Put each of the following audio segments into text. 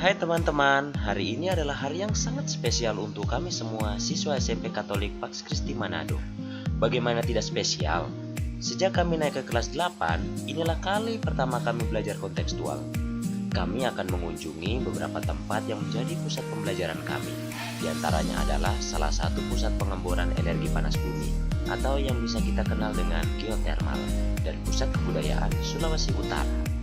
Hai teman-teman, hari ini adalah hari yang sangat spesial untuk kami semua siswa SMP Katolik Pax Christi Manado. Bagaimana tidak spesial? Sejak kami naik ke kelas 8, inilah kali pertama kami belajar kontekstual. Kami akan mengunjungi beberapa tempat yang menjadi pusat pembelajaran kami. Di antaranya adalah salah satu pusat pengemburan energi panas bumi atau yang bisa kita kenal dengan geothermal dan pusat kebudayaan Sulawesi Utara.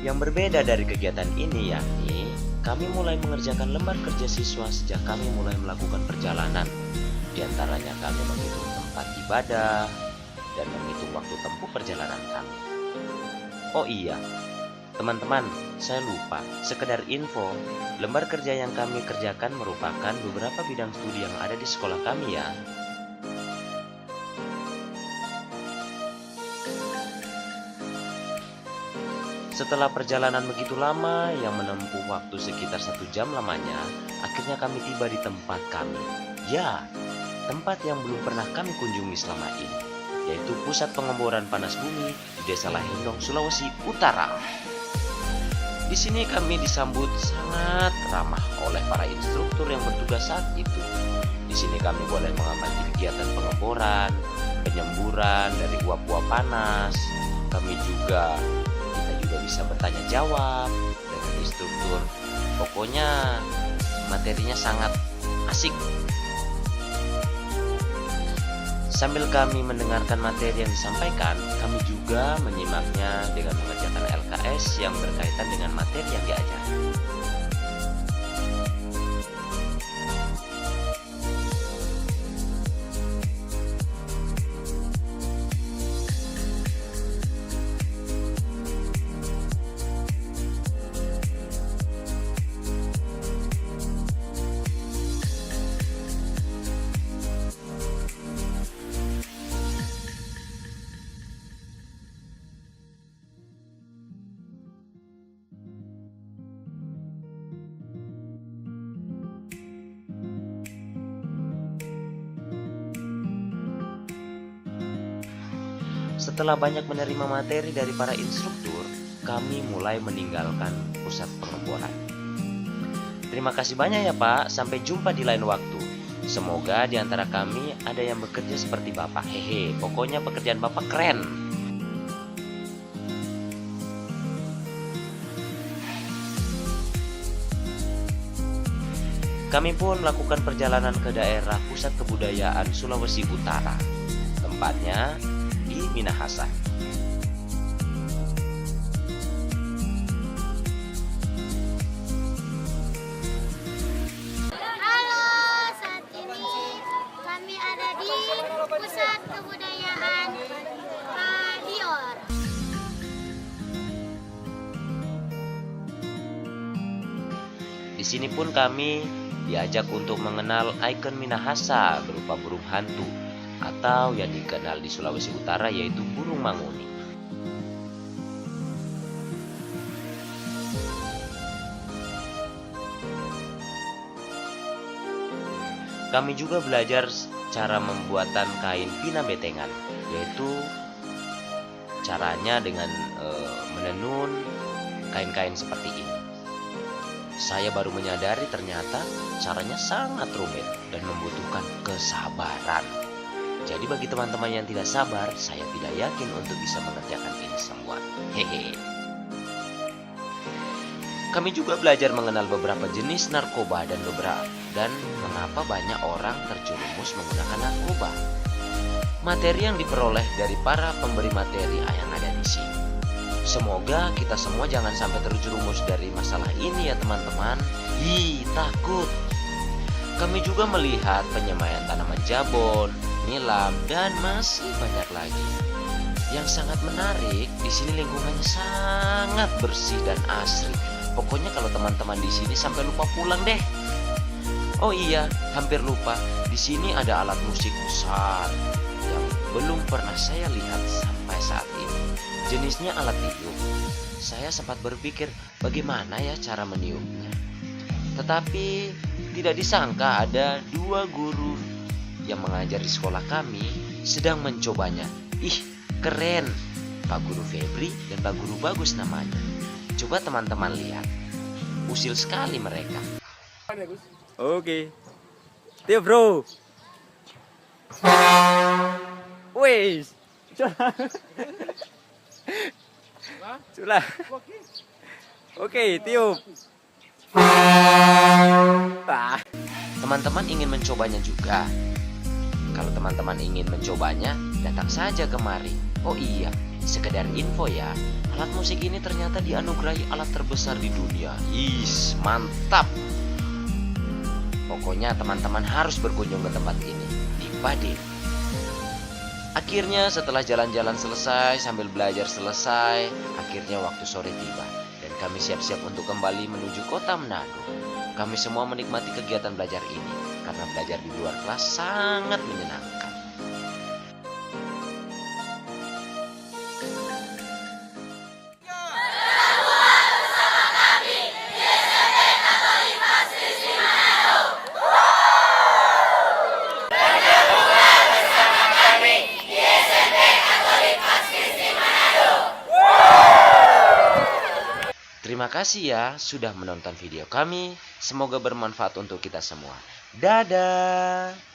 Yang berbeda dari kegiatan ini yakni kami mulai mengerjakan lembar kerja siswa sejak kami mulai melakukan perjalanan. Di antaranya kami menghitung tempat ibadah dan menghitung waktu tempuh perjalanan kami. Oh iya, teman-teman, saya lupa. Sekedar info, lembar kerja yang kami kerjakan merupakan beberapa bidang studi yang ada di sekolah kami ya. Setelah perjalanan begitu lama yang menempuh waktu sekitar 1 jam lamanya, akhirnya kami tiba di tempat kami. Ya, tempat yang belum pernah kami kunjungi selama ini, yaitu pusat pengemburan panas bumi di Desa Lahindong, Sulawesi Utara. Di sini kami disambut sangat ramah oleh para instruktur yang bertugas saat itu. Di sini kami boleh mengamati kegiatan pengemburan, penyemburan dari uap-uap panas. Kita juga bisa bertanya jawab dengan instruktur. Pokoknya materinya sangat asik. Sambil kami mendengarkan materi yang disampaikan, kami juga menyimaknya dengan mengerjakan LKS yang berkaitan dengan materi yang diajarkan. Setelah banyak menerima materi dari para instruktur, kami mulai meninggalkan pusat pengemburan. Terima kasih banyak ya Pak, sampai jumpa di lain waktu. Semoga di antara kami ada yang bekerja seperti Bapak. Hehe, pokoknya pekerjaan Bapak keren. Kami pun melakukan perjalanan ke daerah pusat kebudayaan Sulawesi Utara. Tempatnya di Minahasa. Halo, saat ini kami ada di pusat kebudayaan Madior. Di sini pun kami diajak untuk mengenal ikon Minahasa berupa burung hantu atau yang dikenal di Sulawesi Utara yaitu burung manguni. Kami juga belajar cara membuatan kain pina betengan, yaitu caranya dengan menenun kain-kain seperti ini. Saya baru menyadari ternyata caranya sangat rumit dan membutuhkan kesabaran. Jadi bagi teman-teman yang tidak sabar, saya tidak yakin untuk bisa mengerjakan ini semua. Hehe. Kami juga belajar mengenal beberapa jenis narkoba dan mengapa banyak orang terjerumus menggunakan narkoba. Materi yang diperoleh dari para pemberi materi yang ada di sini. Semoga kita semua jangan sampai terjerumus dari masalah ini ya teman-teman. Takut. Kami juga melihat penyemaian tanaman jabon, nilam, dan masih banyak lagi. Yang sangat menarik, di sini lingkungannya sangat bersih dan asri. Pokoknya kalau teman-teman di sini sampai lupa pulang deh. Oh iya, hampir lupa. Di sini ada alat musik besar yang belum pernah saya lihat sampai saat ini. Jenisnya alat tiup. Saya sempat berpikir bagaimana ya cara meniupnya. Tetapi tidak disangka ada 2 guru yang mengajar di sekolah kami sedang mencobanya. Keren, Pak Guru Febri dan Pak Guru Bagus namanya. Coba teman-teman lihat. usil sekali mereka. Oke. Tio bro. Wis. Sulah. Oke, tiup. Ah. Teman-teman ingin mencobanya juga? Kalau teman-teman ingin mencobanya, datang saja kemari. Oh iya, sekedar info ya, alat musik ini ternyata dianugerahi alat terbesar di dunia. Mantap! Pokoknya teman-teman harus berkunjung ke tempat ini, di Badin. Akhirnya setelah jalan-jalan selesai, sambil belajar selesai, akhirnya waktu sore tiba. Dan kami siap-siap untuk kembali menuju kota Manado. Kami semua menikmati kegiatan belajar ini, karena belajar di luar kelas sangat menyenangkan. Terima kasih ya sudah menonton video kami. Semoga bermanfaat untuk kita semua. Dadah!